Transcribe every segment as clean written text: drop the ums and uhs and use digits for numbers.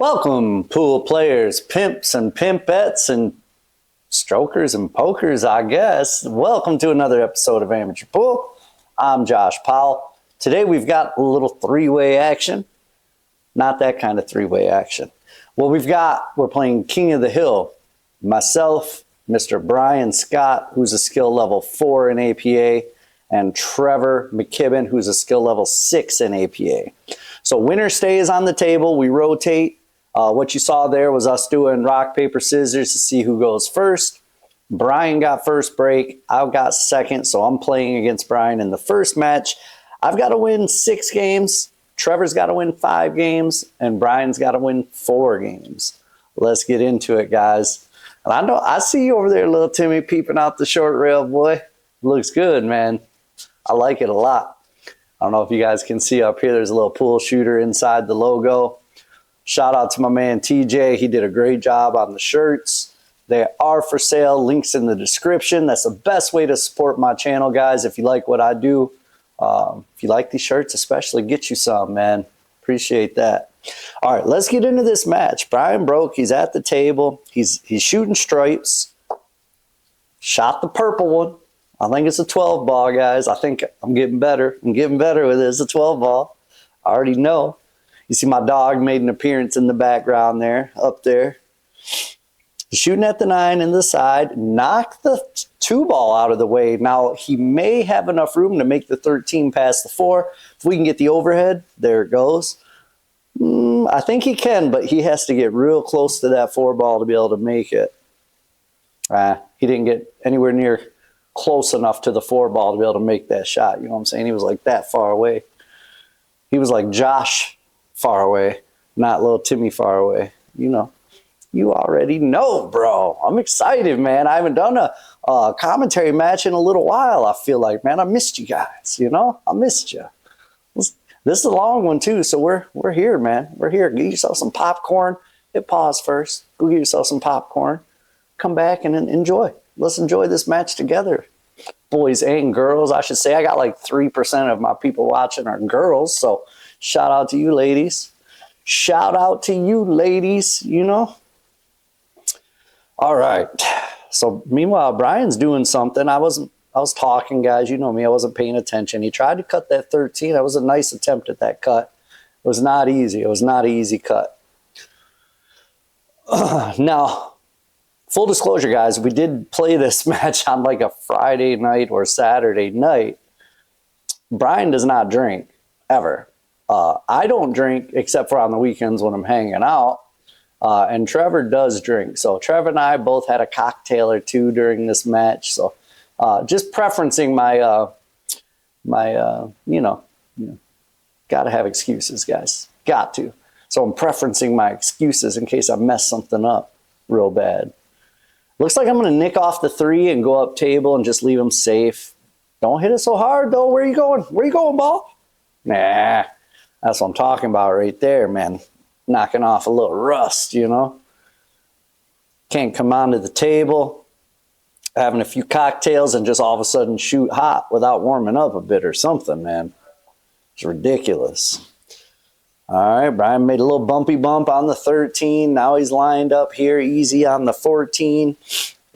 Welcome, pool players, pimps and pimpettes, and strokers and pokers, I guess. Welcome to another episode of Amateur Pool. I'm Josh Powell. Today we've got a little three-way action. Not that kind of three-way action. What we're playing King of the Hill. Myself, Mr. Brian Scott, who's a skill level 4 in APA, and Trevor McKibben, who's a skill level 6 in APA. So winner stays on the table. We rotate. What you saw there was us doing rock, paper, scissors to see who goes first. Brian got first break. I got second, so I'm playing against Brian in the first match. I've got to win 6 games. Trevor's got to win 5 games, and Brian's got to win 4 games. Let's get into it, guys. And I see you over there, little Timmy, peeping out the short rail, boy. Looks good, man. I like it a lot. I don't know if you guys can see up here, there's a little pool shooter inside the logo. Shout out to my man TJ. He did a great job on the shirts. They are for sale. Links in the description. That's the best way to support my channel, guys. If you like what I do, if you like these shirts especially, get you some, man. Appreciate that. All right, let's get into this match. Brian broke. He's at the table. He's shooting stripes. Shot the purple one. I think it's a 12 ball, guys. I think I'm getting better. I'm getting better with it. It's a 12 ball. I already know. You see my dog made an appearance in the background there, up there. He's shooting at the 9 in the side. Knock the 2 ball out of the way. Now, he may have enough room to make the 13 past the 4. If we can get the overhead, there it goes. I think he can, but he has to get real close to that 4 ball to be able to make it. He didn't get anywhere near close enough to the 4 ball to be able to make that shot. You know what I'm saying? He was like that far away. He was like Josh far away, not little Timmy far away. You know, you already know, bro. I'm excited, man. I haven't done a commentary match in a little while. I feel like, man, I missed you guys. You know, I missed you. This is a long one too, so we're here, man. We're here. Get yourself some popcorn. Hit pause first. Go get yourself some popcorn. Come back and enjoy. Let's enjoy this match together. Boys and girls, I should say. I got like 3% of my people watching are girls, so shout out to you ladies. Shout out to you ladies, you know. All right. So meanwhile, Brian's doing something. I was talking, guys. You know me. I wasn't paying attention. He tried to cut that 13. That was a nice attempt at that cut. It was not easy. It was not an easy cut. Now, full disclosure, guys, we did play this match on like a Friday night or Saturday night. Brian does not drink, ever. I don't drink except for on the weekends when I'm hanging out. And Trevor does drink. So Trevor and I both had a cocktail or two during this match. So just preferencing you know, got to have excuses, guys. Got to. So I'm preferencing my excuses in case I mess something up real bad. Looks like I'm going to nick off the 3 and go up table and just leave him safe. Don't hit it so hard, though. Where you going? Where you going, ball? Nah. That's what I'm talking about right there, man. Knocking off a little rust, you know. Can't come onto the table, having a few cocktails, and just all of a sudden shoot hot without warming up a bit or something, man. It's ridiculous. All right, Brian made a little bumpy bump on the 13. Now he's lined up here easy on the 14.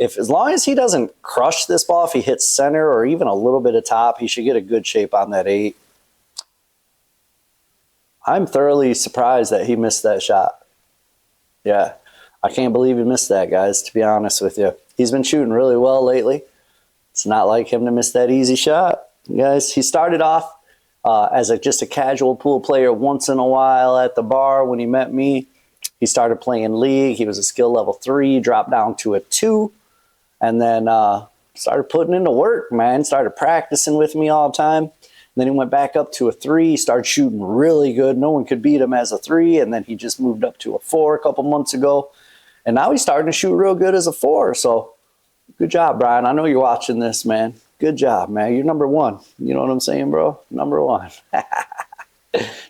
As long as he doesn't crush this ball, if he hits center or even a little bit of top, he should get a good shape on that 8. I'm thoroughly surprised that he missed that shot. Yeah, I can't believe he missed that, guys, to be honest with you. He's been shooting really well lately. It's not like him to miss that easy shot. Guys, he started off as just a casual pool player once in a while at the bar when he met me. He started playing league. He was a skill level 3, dropped down to a 2, and then started putting into work, man. Started practicing with me all the time. Then he went back up to a 3, started shooting really good. No one could beat him as a 3, and then he just moved up to a 4 a couple months ago. And now he's starting to shoot real good as a 4. So good job, Brian. I know you're watching this, man. Good job, man. You're number 1. You know what I'm saying, bro? Number 1.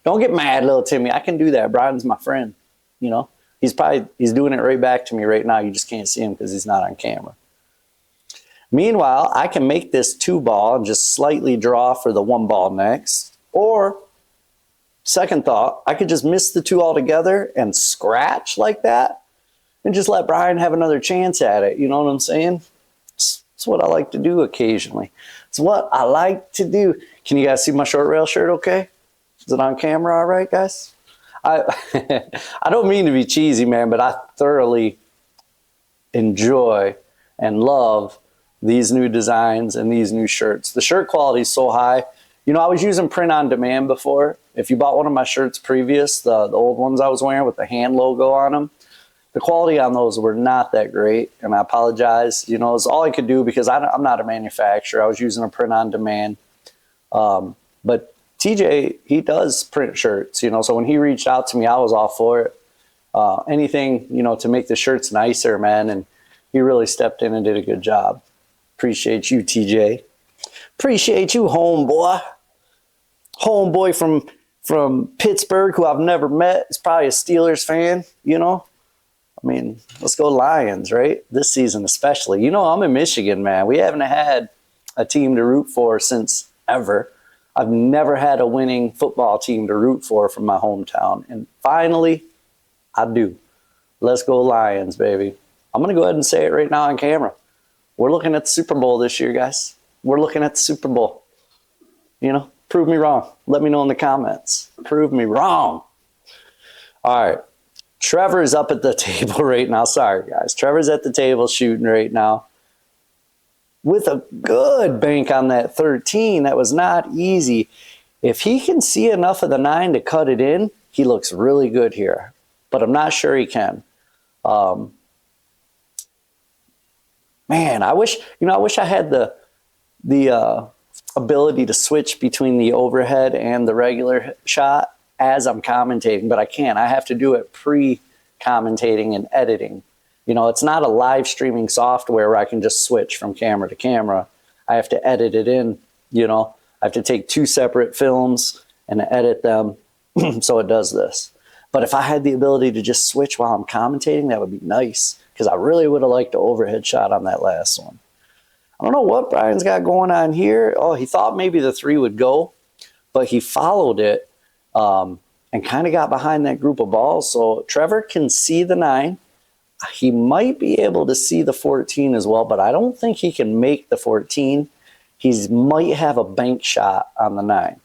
Don't get mad, little Timmy. I can do that. Brian's my friend. You know, he's doing it right back to me right now. You just can't see him because he's not on camera. Meanwhile, I can make this 2 ball and just slightly draw for the 1 ball next. Or Second thought, I could just miss the two altogether and scratch like that and just let Brian have another chance at it. You know what I'm saying? It's what I like to do occasionally. It's what I like to do. Can you guys see my short rail shirt okay? Is it on camera all right, guys? I I don't mean to be cheesy, man, but I thoroughly enjoy and love these new designs and these new shirts. The shirt quality is so high. You know, I was using print on demand before. If you bought one of my shirts previous, the old ones I was wearing with the hand logo on them, the quality on those were not that great, and I apologize. You know, it's all I could do because I'm not a manufacturer. I was using a print on demand. But TJ, he does print shirts, you know, so when he reached out to me, I was all for it. Anything, you know, to make the shirts nicer, man, and he really stepped in and did a good job. Appreciate you, TJ. Appreciate you, homeboy. Homeboy from Pittsburgh, who I've never met. Is probably a Steelers fan, you know. I mean, let's go Lions, right? This season especially. You know, I'm in Michigan, man. We haven't had a team to root for since ever. I've never had a winning football team to root for from my hometown. And finally, I do. Let's go Lions, baby. I'm going to go ahead and say it right now on camera. We're looking at the Super Bowl this year, guys. We're looking at the Super Bowl. You know, prove me wrong. Let me know in the comments. Prove me wrong. All right. Trevor is up at the table right now. Sorry, guys. Trevor's at the table shooting right now with a good bank on that 13. That was not easy. If he can see enough of the 9 to cut it in, he looks really good here. But I'm not sure he can. Man, I wish I had the ability to switch between the overhead and the regular shot as I'm commentating, but I can't. I have to do it pre-commentating and editing. You know, it's not a live streaming software where I can just switch from camera to camera. I have to edit it in, you know. I have to take 2 separate films and edit them so it does this. But if I had the ability to just switch while I'm commentating, that would be nice, because I really would have liked the overhead shot on that last one. I don't know what Brian's got going on here. Oh, he thought maybe the 3 would go, but he followed it and kind of got behind that group of balls. So Trevor can see the 9. He might be able to see the 14 as well, but I don't think he can make the 14. He might have a bank shot on the 9.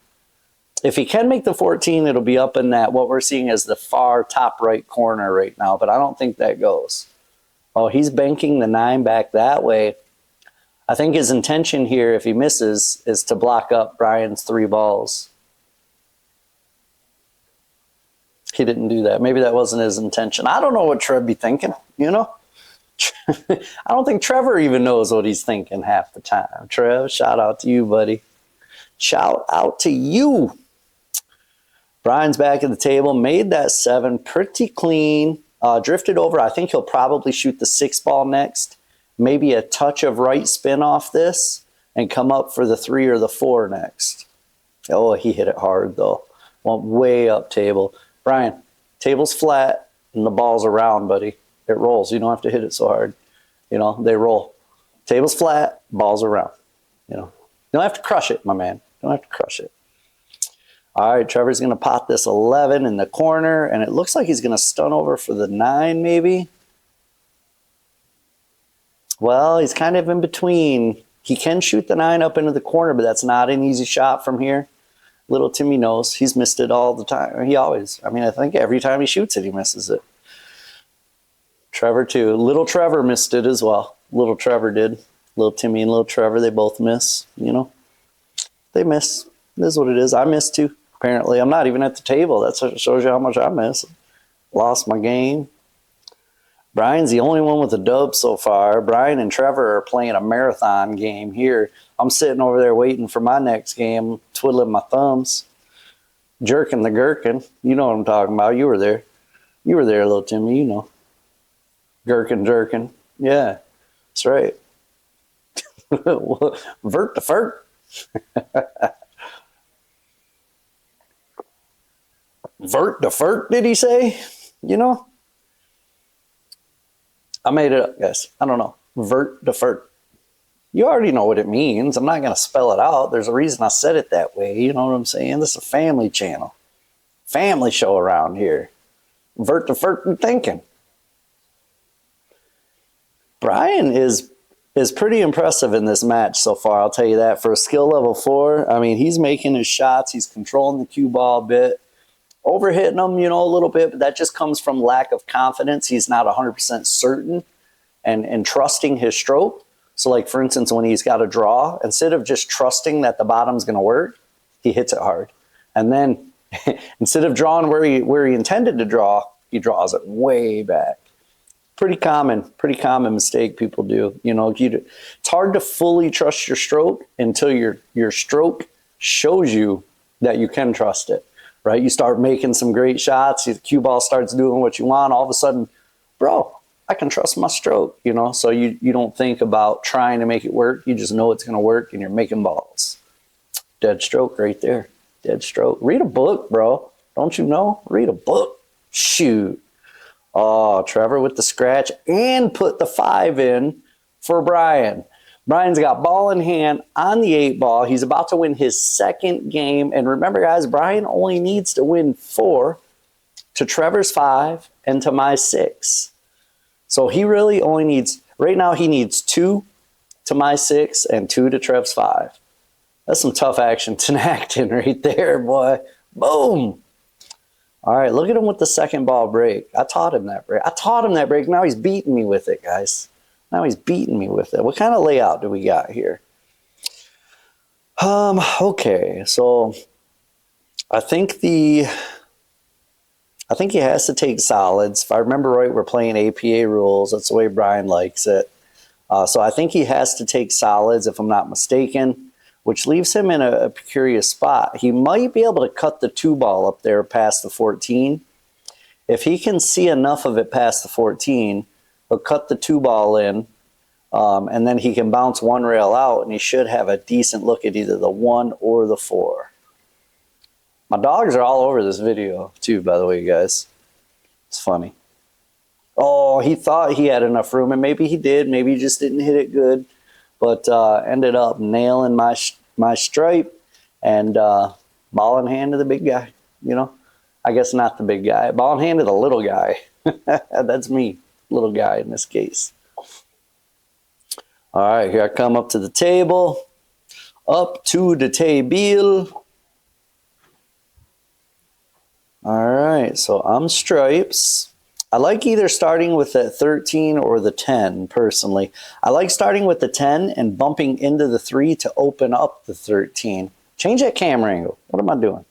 If he can make the 14, it'll be up in that, what we're seeing as the far top right corner right now, but I don't think that goes. Oh, he's banking the 9 back that way. I think his intention here, if he misses, is to block up Brian's 3 balls. He didn't do that. Maybe that wasn't his intention. I don't know what Trev be thinking, you know? I don't think Trevor even knows what he's thinking half the time. Trev, shout out to you, buddy. Shout out to you. Brian's back at the table, made that 7 pretty clean, drifted over. I think he'll probably shoot the 6 ball next. Maybe a touch of right spin off this and come up for the 3 or the 4 next. Oh, he hit it hard, though. Went way up table. Brian, table's flat and the ball's around, buddy. It rolls. You don't have to hit it so hard. You know, they roll. Table's flat, ball's around. You know, you don't have to crush it, my man. You don't have to crush it. All right, Trevor's going to pot this 11 in the corner, and it looks like he's going to stun over for the 9 maybe. Well, he's kind of in between. He can shoot the 9 up into the corner, but that's not an easy shot from here. Little Timmy knows. He's missed it all the time. He always. I mean, I think every time he shoots it, he misses it. Trevor, too. Little Trevor missed it as well. Little Trevor did. Little Timmy and little Trevor, they both miss. You know, they miss. It is what it is. I missed, too, apparently. I'm not even at the table. That shows you how much I miss. Lost my game. Brian's the only one with a dub so far. Brian and Trevor are playing a marathon game here. I'm sitting over there waiting for my next game, twiddling my thumbs, jerking the gherkin. You know what I'm talking about. You were there. You were there, little Timmy, you know. Gherkin jerking. Yeah, that's right. Vert to fert. Vert to fert, did he say? You know? I made it up, guys. I don't know. Vert to fert. You already know what it means. I'm not going to spell it out. There's a reason I said it that way. You know what I'm saying? This is a family channel. Family show around here. Vert to vert and thinking. Brian is pretty impressive in this match so far, I'll tell you that. For a skill level 4, I mean, he's making his shots. He's controlling the cue ball a bit. Overhitting them, you know, a little bit, but that just comes from lack of confidence. He's not 100% certain and trusting his stroke. So, like, for instance, when he's got a draw, instead of just trusting that the bottom's going to work, he hits it hard. And then instead of drawing where he intended to draw, he draws it way back. Pretty common mistake people do. You know, it's hard to fully trust your stroke until your stroke shows you that you can trust it. Right? You start making some great shots. The cue ball starts doing what you want. All of a sudden, bro, I can trust my stroke, you know? So you don't think about trying to make it work. You just know it's going to work, and you're making balls. Dead stroke right there. Dead stroke. Read a book, bro. Don't you know? Read a book. Shoot. Oh, Trevor with the scratch and put the 5 in for Brian. Brian's got ball in hand on the 8 ball. He's about to win his 2nd game. And remember, guys, Brian only needs to win 4 to Trevor's 5 and to my 6. So he really only needs, right now he needs 2 to my 6 and 2 to Trev's 5. That's some tough action to enact in right there, boy. Boom. All right, look at him with the 2nd ball break. I taught him that break. Now he's beating me with it, guys. Now he's beating me with it. What kind of layout do we got here? Okay, so I think he has to take solids. If I remember right, we're playing APA rules. That's the way Brian likes it. So I think he has to take solids, if I'm not mistaken, which leaves him in a precarious spot. He might be able to cut the 2 ball up there past the 14. If he can see enough of it past the 14, he'll cut the 2 ball in, and then he can bounce 1 rail out, and he should have a decent look at either the 1 or the 4. My dogs are all over this video, too, by the way, guys. It's funny. Oh, he thought he had enough room, and maybe he did. Maybe he just didn't hit it good, but ended up nailing my stripe and ball in hand to the big guy. You know, I guess not the big guy. Ball in hand to the little guy. That's me. Little guy in this case. All right, here I come up to the table. Up to the table. All right, so I'm stripes. I like either starting with the 13 or the 10, personally. I like starting with the 10 and bumping into the 3 to open up the 13. Change that camera angle. What am I doing?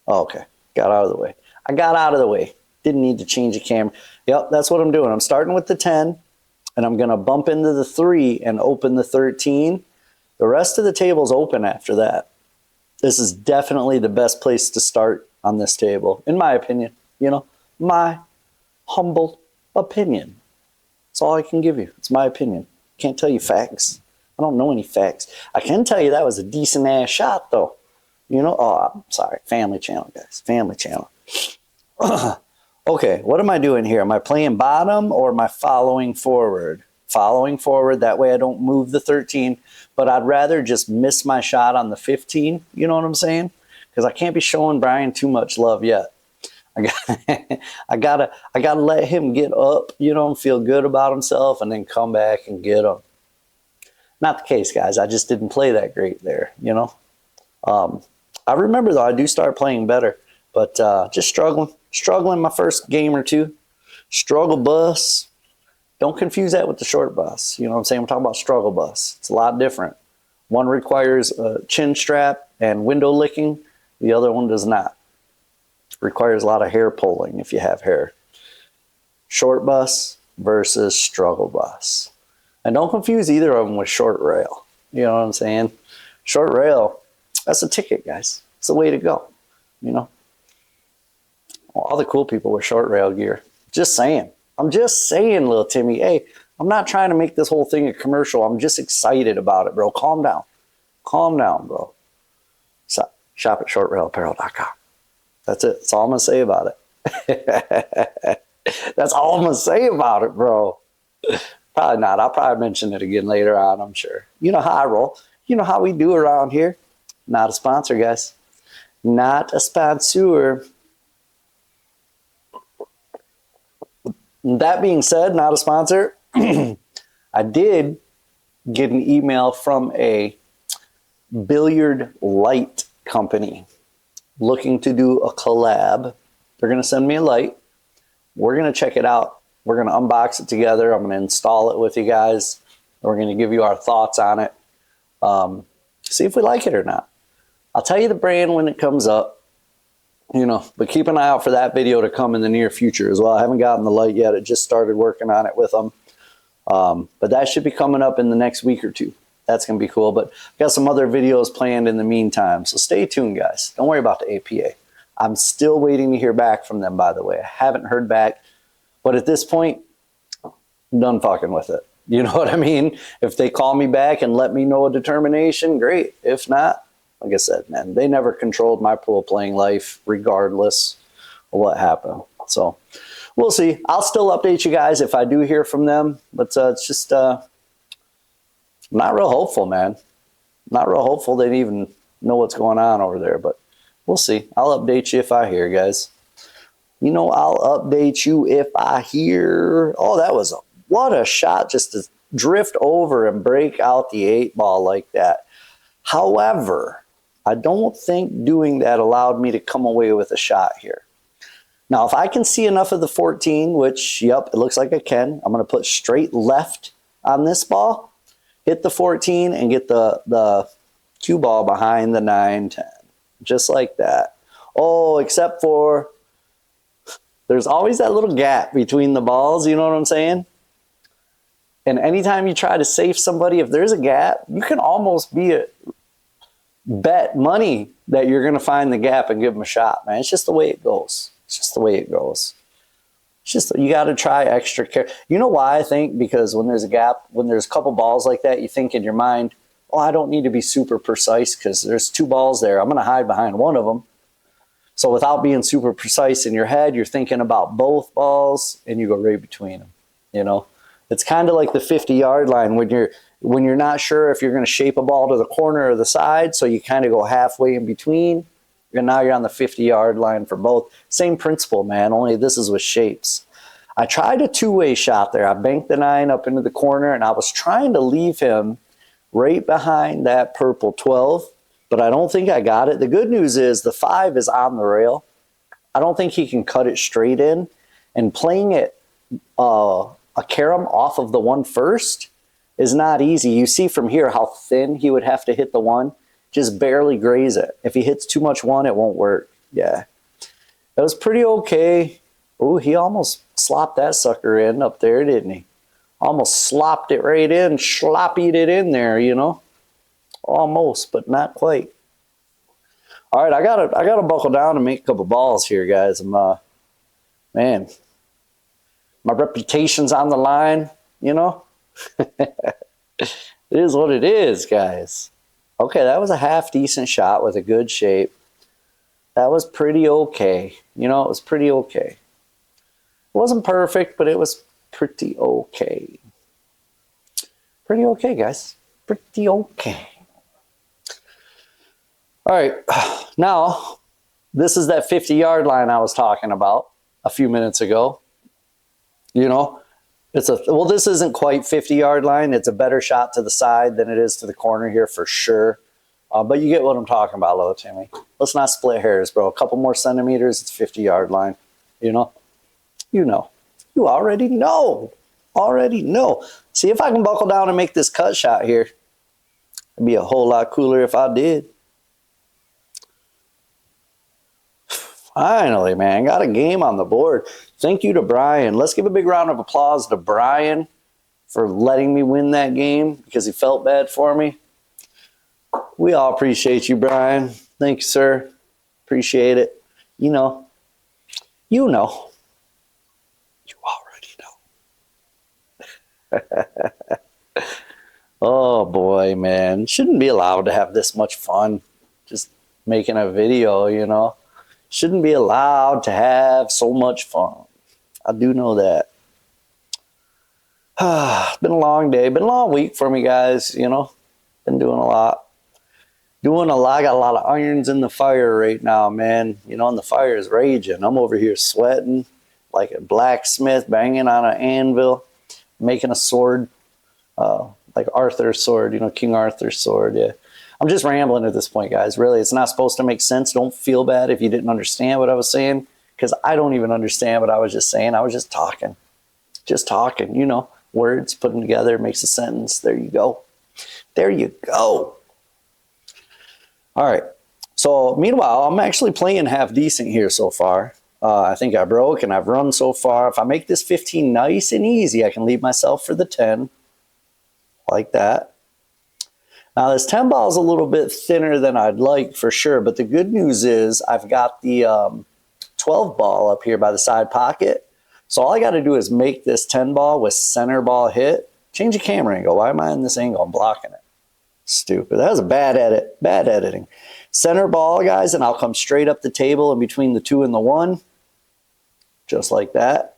Oh, okay, got out of the way. I got out of the way. Didn't need to change the camera. Yep, that's what I'm doing. I'm starting with the 10, and I'm going to bump into the 3 and open the 13. The rest of the table's open after that. This is definitely the best place to start on this table, in my opinion. You know, my humble opinion. That's all I can give you. It's my opinion. Can't tell you facts. I don't know any facts. I can tell you that was a decent-ass shot, though. You know, oh, I'm sorry. Family channel, guys. Family channel. Okay, what am I doing here? Am I playing bottom or am I following forward? Following forward, that way I don't move the 13, but I'd rather just miss my shot on the 15, you know what I'm saying? Because I can't be showing Brian too much love yet. I gotta let him get up, you know, and feel good about himself and then come back and get him. Not the case, guys. I just didn't play that great there, you know? I remember, though, I do start playing better, but just struggling my first game or two. Struggle bus. Don't confuse that with the short bus. You know what I'm saying? I'm talking about struggle bus. It's a lot different. One requires a chin strap and window licking. The other one does not. It requires a lot of hair pulling if you have hair. Short bus versus struggle bus. And don't confuse either of them with short rail. You know what I'm saying? Short rail, that's a ticket, guys. It's the way to go, you know? All the cool people wear short rail gear. Just saying. I'm just saying, little Timmy. Hey, I'm not trying to make this whole thing a commercial. I'm just excited about it, bro. Calm down. Calm down, bro. Shop at shortrailapparel.com. That's it. That's all I'm going to say about it. That's all I'm going to say about it, bro. Probably not. I'll probably mention it again later on, I'm sure. You know how I roll. You know how we do around here. Not a sponsor, guys. Not a sponsor. That being said, not a sponsor. I did get an email from a billiard light company looking to do a collab. They're going to send me a light. We're going to check it out. We're going to unbox it together. I'm going to install it with you guys. We're going to give you our thoughts on it. See if we like it or not. I'll tell you the brand when it comes up, you know, but keep an eye out for that video to come in the near future as well. I haven't gotten the light yet. I just started working on it with them. But that should be coming up in the next week or two. That's going to be cool. But I've got some other videos planned in the meantime. So stay tuned, guys. Don't worry about the APA. I'm still waiting to hear back from them, by the way. I haven't heard back. But at this point, I'm done fucking with it. You know what I mean? If they call me back and let me know a determination, great. If not, like I said, man, they never controlled my pool playing life regardless of what happened. So we'll see. I'll still update you guys if I do hear from them. But it's just not real hopeful, man. Not real hopeful they even know what's going on over there. But we'll see. I'll update you if I hear, guys. You know, I'll update you if I hear. Oh, that was what a shot just to drift over and break out the 8-ball like that. However, I don't think doing that allowed me to come away with a shot here. Now, if I can see enough of the 14, which, yep, it looks like I can, I'm going to put straight left on this ball, hit the 14, and get the cue ball behind the 9-10. Just like that. Oh, except for there's always that little gap between the balls, you know what I'm saying? And anytime you try to safe somebody, if there's a gap, you can almost bet money that you're going to find the gap and give them a shot, man. It's just the way it goes. It's just the way it goes. It's just, you got to try extra care. You know why I think? Because when there's a gap, when there's a couple balls like that, you think in your mind, oh, I don't need to be super precise because there's 2 balls there. I'm going to hide behind one of them. So without being super precise in your head, you're thinking about both balls and you go right between them, you know? It's kind of like the 50-yard line when you're not sure if you're going to shape a ball to the corner or the side, so you kind of go halfway in between. And now you're on the 50-yard line for both. Same principle, man, only this is with shapes. I tried a 2-way shot there. I banked the 9 up into the corner, and I was trying to leave him right behind that purple 12, but I don't think I got it. The good news is the 5 is on the rail. I don't think he can cut it straight in. And playing it a carom off of the 1 first is not easy. You see from here how thin he would have to hit the 1. Just barely graze it. If he hits too much 1, it won't work. Yeah. That was pretty okay. Oh, he almost slopped that sucker in up there, didn't he? Almost slopped it right in, sloppied it in there, you know? Almost, but not quite. All right, I gotta buckle down and make a couple balls here, guys. Man, my reputation's on the line, you know? It is what it is, guys. Okay, that was a half decent shot with a good shape. That was pretty okay. You know, it was pretty okay. It wasn't perfect, but it was pretty okay. Pretty okay, guys. Pretty okay. All right, now, this is that 50-yard line I was talking about a few minutes ago. You know, well, this isn't quite 50-yard line. It's a better shot to the side than it is to the corner here for sure. But you get what I'm talking about, little Timmy. Let's not split hairs, bro. A couple more centimeters, it's 50-yard line. You know? You know. You already know. Already know. See if I can buckle down and make this cut shot here. It'd be a whole lot cooler if I did. Finally, man, got a game on the board. Thank you to Brian. Let's give a big round of applause to Brian for letting me win that game because he felt bad for me. We all appreciate you, Brian. Thank you, sir. Appreciate it. You know. You know. You already know. Oh, boy, man. Shouldn't be allowed to have this much fun just making a video, you know. Shouldn't be allowed to have so much fun. I do know that. It's been a long day. Been a long week for me, guys, you know. Been doing a lot. Got a lot of irons in the fire right now, man. You know, and the fire is raging. I'm over here sweating. like a blacksmith banging on an anvil, making a sword, like Arthur's sword, King Arthur's sword. Yeah. I'm just rambling at this point, guys. Really, it's not supposed to make sense. Don't feel bad if you didn't understand what I was saying, because I don't even understand what I was just saying. I was just talking. Just talking, words put them together makes a sentence. There you go. There you go. All right. So meanwhile, I'm actually playing half decent here so far. I think I broke and I've run so far. If I make this 15 nice and easy, I can leave myself for the 10 like that. Now this 10 ball is a little bit thinner than I'd like for sure, but the good news is I've got the 12 ball up here by the side pocket. So all I got to do is make this 10 ball with center ball hit. Change the camera angle. Why am I in this angle? I'm blocking it. Stupid. That was a bad edit. Bad editing. Center ball, guys, and I'll come straight up the table in between the 2 and the 1. Just like that.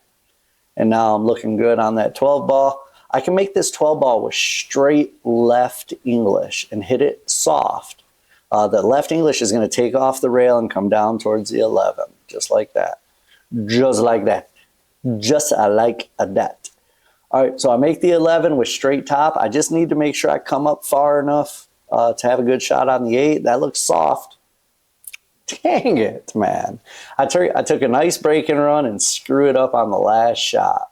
And now I'm looking good on that 12 ball. I can make this 12 ball with straight left English and hit it soft. The left English is going to take off the rail and come down towards the 11. Just like that. Just like that. Just like that. All right, so I make the 11 with straight top. I just need to make sure I come up far enough to have a good shot on the 8. That looks soft. Dang it, man. I took a nice break and run and screw it up on the last shot.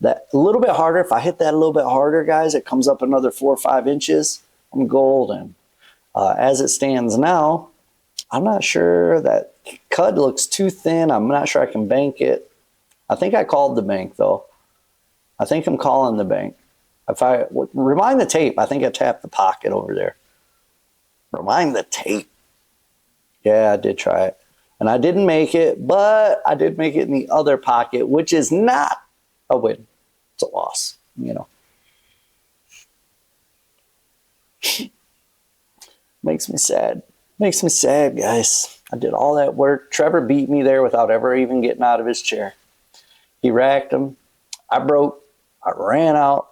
That a little bit harder. If I hit that a little bit harder, guys, it comes up another 4 or 5 inches. I'm golden. As it stands now, I'm not sure. That cut looks too thin. I'm not sure I can bank it. I think I called the bank, though. I think I'm calling the bank. If I rewind the tape, I think I tapped the pocket over there. Rewind the tape. Yeah, I did try it. And I didn't make it, but I did make it in the other pocket, which is not a win. It's a loss, Makes me sad. Makes me sad, guys. I did all that work. Trevor beat me there without ever even getting out of his chair. He racked him. I broke. I ran out.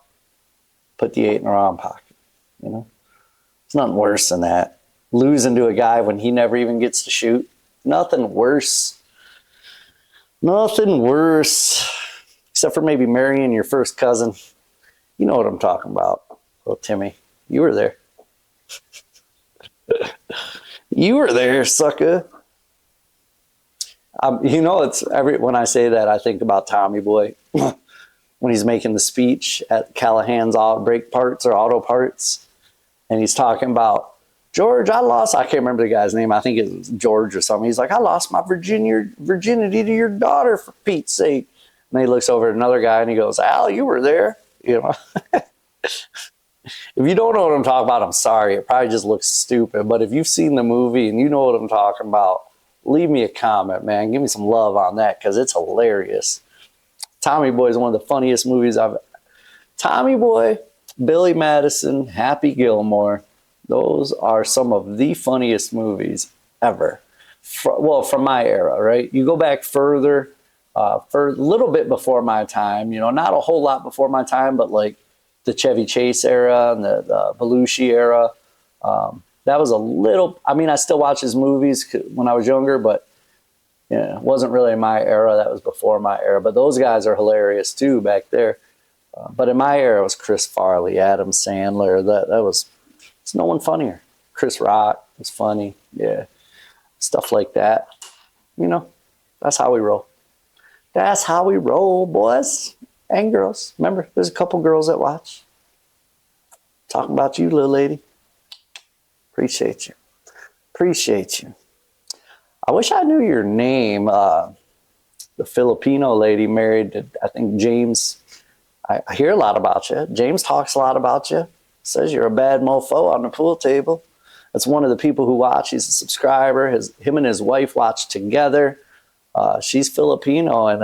Put the 8 in the wrong pocket. It's nothing worse than that. Losing to a guy when he never even gets to shoot. Nothing worse. Nothing worse. Except for maybe marrying your first cousin. You know what I'm talking about. Little Timmy. You were there. You were there, sucker. It's when I say that, I think about Tommy Boy when he's making the speech at Callahan's brake parts or auto parts, and he's talking about George. I can't remember the guy's name. I think it was George or something. He's like, I lost my virginity to your daughter for Pete's sake. And then he looks over at another guy and he goes, Al, you were there. If you don't know what I'm talking about, I'm sorry. It probably just looks stupid. But if you've seen the movie and you know what I'm talking about, leave me a comment, man. Give me some love on that because it's hilarious. Tommy Boy is one of the funniest movies Tommy Boy, Billy Madison, Happy Gilmore. Those are some of the funniest movies ever. From my era, right? You go back further, for a little bit before my time, not a whole lot before my time, but like the Chevy Chase era and the Belushi era. That was a little, I still watch his movies when I was younger, but it wasn't really my era. That was before my era. But those guys are hilarious too back there. But in my era, it was Chris Farley, Adam Sandler. It's no one funnier. Chris Rock was funny. Yeah. Stuff like that. That's how we roll. That's how we roll, boys and girls. Remember, there's a couple girls that watch. Talking about you, little lady. Appreciate you. Appreciate you. I wish I knew your name. The Filipino lady married to, I think, James. I hear a lot about you. James talks a lot about you. Says you're a bad mofo on the pool table. That's one of the people who watch. He's a subscriber. Him and his wife watch together. She's Filipino, and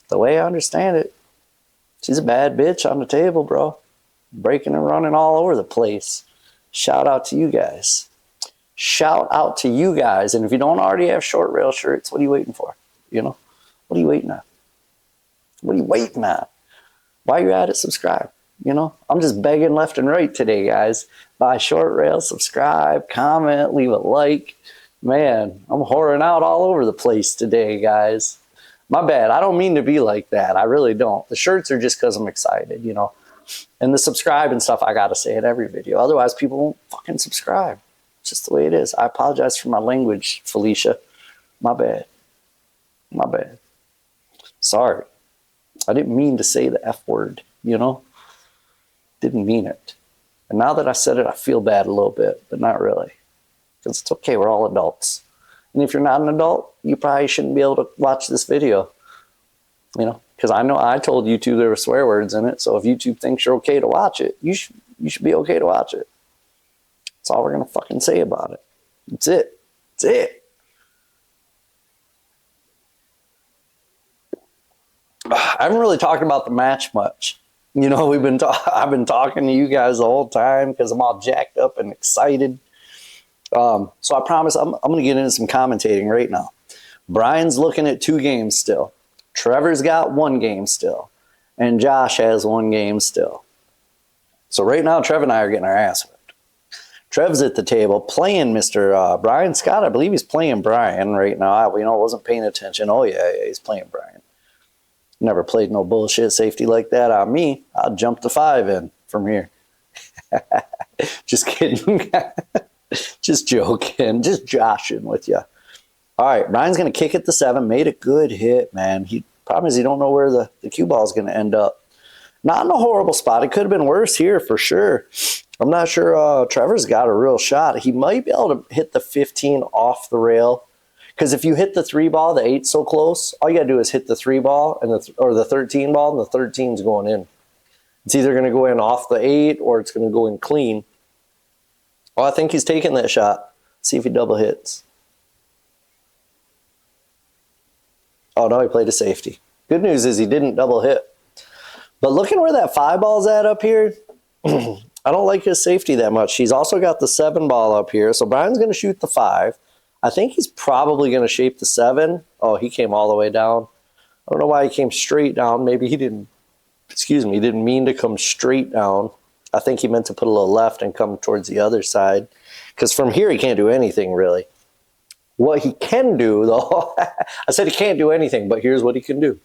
the way I understand it, she's a bad bitch on the table, bro. Breaking and running all over the place. Shout out to you guys. Shout out to you guys. And if you don't already have short rail shirts, what are you waiting for? What are you waiting on? What are you waiting on? While you're at it, subscribe. I'm just begging left and right today, guys. Buy short rail, subscribe, comment, leave a like. Man, I'm whoring out all over the place today, guys. My bad. I don't mean to be like that. I really don't. The shirts are just because I'm excited, you know. And the subscribe and stuff, I got to say in every video. Otherwise, people won't fucking subscribe. It's just the way it is. I apologize for my language, Felicia. My bad. My bad. Sorry. I didn't mean to say the F word, you know. Didn't mean it. And now that I said it, I feel bad a little bit, but not really. Because it's okay. We're all adults. And if you're not an adult, you probably shouldn't be able to watch this video. You know, because I know I told YouTube there were swear words in it. So if YouTube thinks you're okay to watch it, you should be okay to watch it. That's all we're going to fucking say about it. That's it. That's it. I haven't really talked about the match much. You know, I've been talking to you guys the whole time because I'm all jacked up and excited. So I promise I'm going to get into some commentating right now. Brian's looking at 2 games still. Trevor's got 1 game still. And Josh has 1 game still. So right now, Trevor and I are getting our ass whipped. Trev's at the table playing Mr. Brian Scott. I believe he's playing Brian right now. I wasn't paying attention. Oh, yeah, he's playing Brian. Never played no bullshit safety like that on me. I'll jump to 5 in from here. Just kidding. Just joking. Just joshing with you. All right, Brian's going to kick at the 7. Made a good hit, man. Problem is he don't know where the cue ball is going to end up. Not in a horrible spot. It could have been worse here for sure. I'm not sure Trevor's got a real shot. He might be able to hit the 15 off the rail. Because if you hit the 3 ball, the 8's so close, all you got to do is hit the 3 ball or the 13 ball, and the 13's going in. It's either going to go in off the 8 or it's going to go in clean. Oh, I think he's taking that shot. See if he double hits. Oh, no, he played a safety. Good news is he didn't double hit. But looking where that 5 ball's at up here, I don't like his safety that much. He's also got the 7 ball up here. So Brian's going to shoot the 5. I think he's probably going to shape the 7. Oh, he came all the way down. I don't know why he came straight down. Maybe he didn't mean to come straight down. I think he meant to put a little left and come towards the other side. Because from here, he can't do anything, really. What he can do, though, I said he can't do anything, but here's what he can do.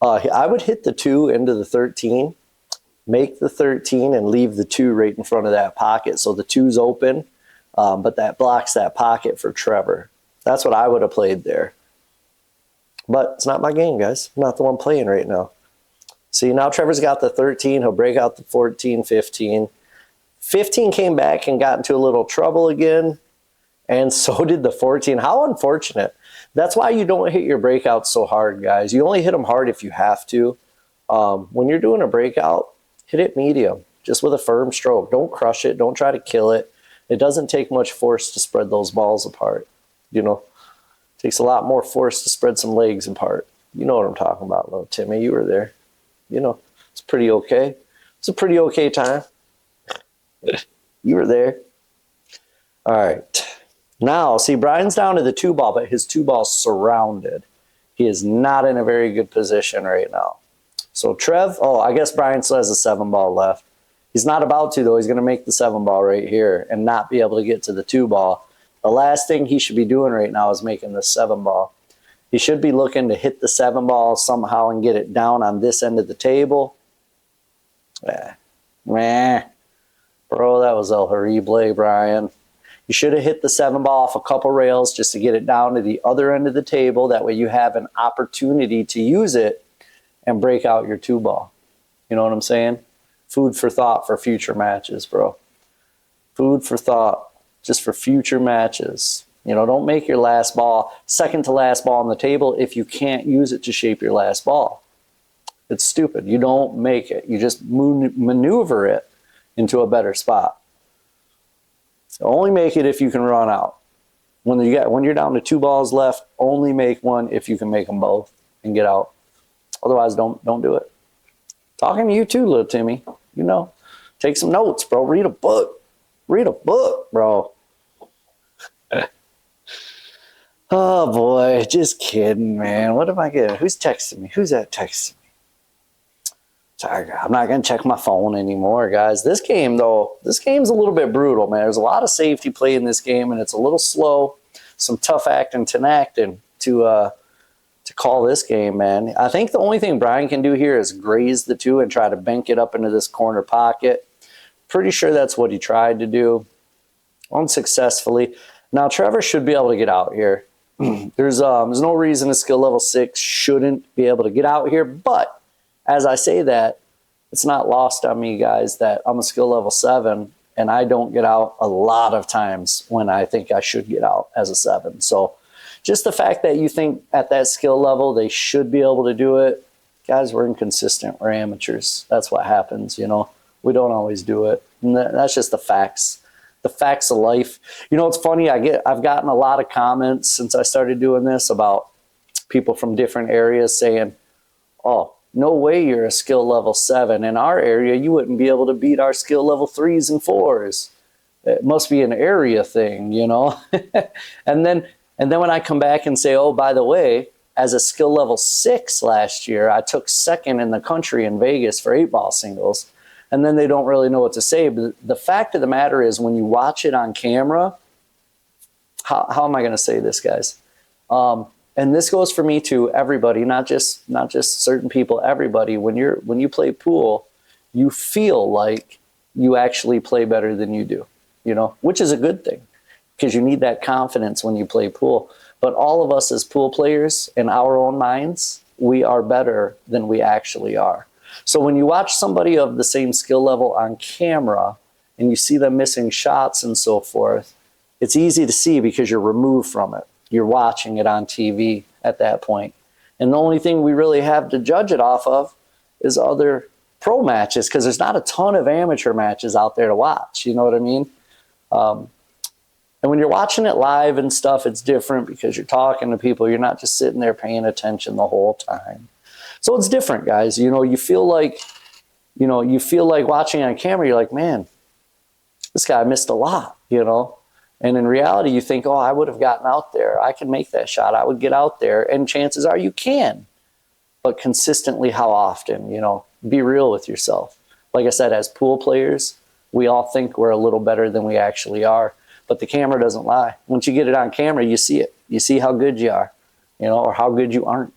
I would hit the 2 into the 13, make the 13, and leave the 2 right in front of that pocket. So the 2's open, but that blocks that pocket for Trevor. That's what I would have played there. But it's not my game, guys. I'm not the one playing right now. See, now Trevor's got the 13. He'll break out the 14, 15. 15 came back and got into a little trouble again. And so did the 14. How unfortunate. That's why you don't hit your breakouts so hard, guys. You only hit them hard if you have to. When you're doing a breakout, hit it medium, just with a firm stroke. Don't crush it. Don't try to kill it. It doesn't take much force to spread those balls apart. You know, it takes a lot more force to spread some legs apart. You know what I'm talking about, little Timmy. You were there. You know, it's pretty okay. It's a pretty okay time. You were there. All right. Now, see, Brian's down to the 2 ball, but his 2 ball's surrounded. He is not in a very good position right now. So Trev, I guess Brian still has a 7 ball left. He's not about to, though. He's going to make the 7 ball right here and not be able to get to the 2 ball. The last thing he should be doing right now is making the 7 ball. He should be looking to hit the 7 ball somehow and get it down on this end of the table. Meh. Bro, that was El Horrible, Brian. You should have hit the 7 ball off a couple rails just to get it down to the other end of the table. That way you have an opportunity to use it and break out your 2 ball. You know what I'm saying? Food for thought for future matches, bro. Food for thought just for future matches. You know, don't make your last ball, second to last ball on the table if you can't use it to shape your last ball. It's stupid. You don't make it. You just maneuver it into a better spot. Only make it if you can run out. When you're down to 2 balls left, only make one if you can make them both and get out. Otherwise, don't do it. Talking to you too, little Timmy. You know, take some notes, bro. Read a book. Read a book, bro. Oh, boy. Just kidding, man. What am I getting? Who's texting me? Who's that texting me? Sorry, I'm not going to check my phone anymore, guys. This game's a little bit brutal, man. There's a lot of safety play in this game, and it's a little slow. Some tough acting to to call this game, man. I think the only thing Brian can do here is graze the 2 and try to bank it up into this corner pocket. Pretty sure that's what he tried to do unsuccessfully. Now, Trevor should be able to get out here. There's no reason a skill level 6 shouldn't be able to get out here, but as I say that, it's not lost on me, guys, that I'm a skill level 7 and I don't get out a lot of times when I think I should get out as a 7. So just the fact that you think at that skill level they should be able to do it, guys, we're inconsistent. We're amateurs. That's what happens, you know. We don't always do it. And that's just the facts. The facts of life. You know, it's funny. I've gotten a lot of comments since I started doing this about people from different areas saying, "Oh, no way you're a skill level 7. In our area, you wouldn't be able to beat our skill level 3s and 4s. It must be an area thing, you know." and then when I come back and say, "Oh, by the way, as a skill level 6 last year, I took 2nd in the country in Vegas for 8-ball singles." And then they don't really know what to say. But the fact of the matter is, when you watch it on camera, how am I going to say this, guys? And this goes for me too. Everybody, not just certain people. Everybody. When you play pool, you feel like you actually play better than you do. You know, which is a good thing because you need that confidence when you play pool. But all of us as pool players, in our own minds, we are better than we actually are. So when you watch somebody of the same skill level on camera and you see them missing shots and so forth, it's easy to see because you're removed from it. You're watching it on TV at that point. And the only thing we really have to judge it off of is other pro matches because there's not a ton of amateur matches out there to watch. You know what I mean? And when you're watching it live and stuff, it's different because you're talking to people. You're not just sitting there paying attention the whole time. So it's different, guys. You know, you feel like watching on camera, you're like, man, this guy missed a lot, you know? And in reality, you think, oh, I would have gotten out there. I can make that shot. I would get out there. And chances are you can. But consistently, how often? You know, be real with yourself. Like I said, as pool players, we all think we're a little better than we actually are. But the camera doesn't lie. Once you get it on camera, you see it. You see how good you are, you know, or how good you aren't.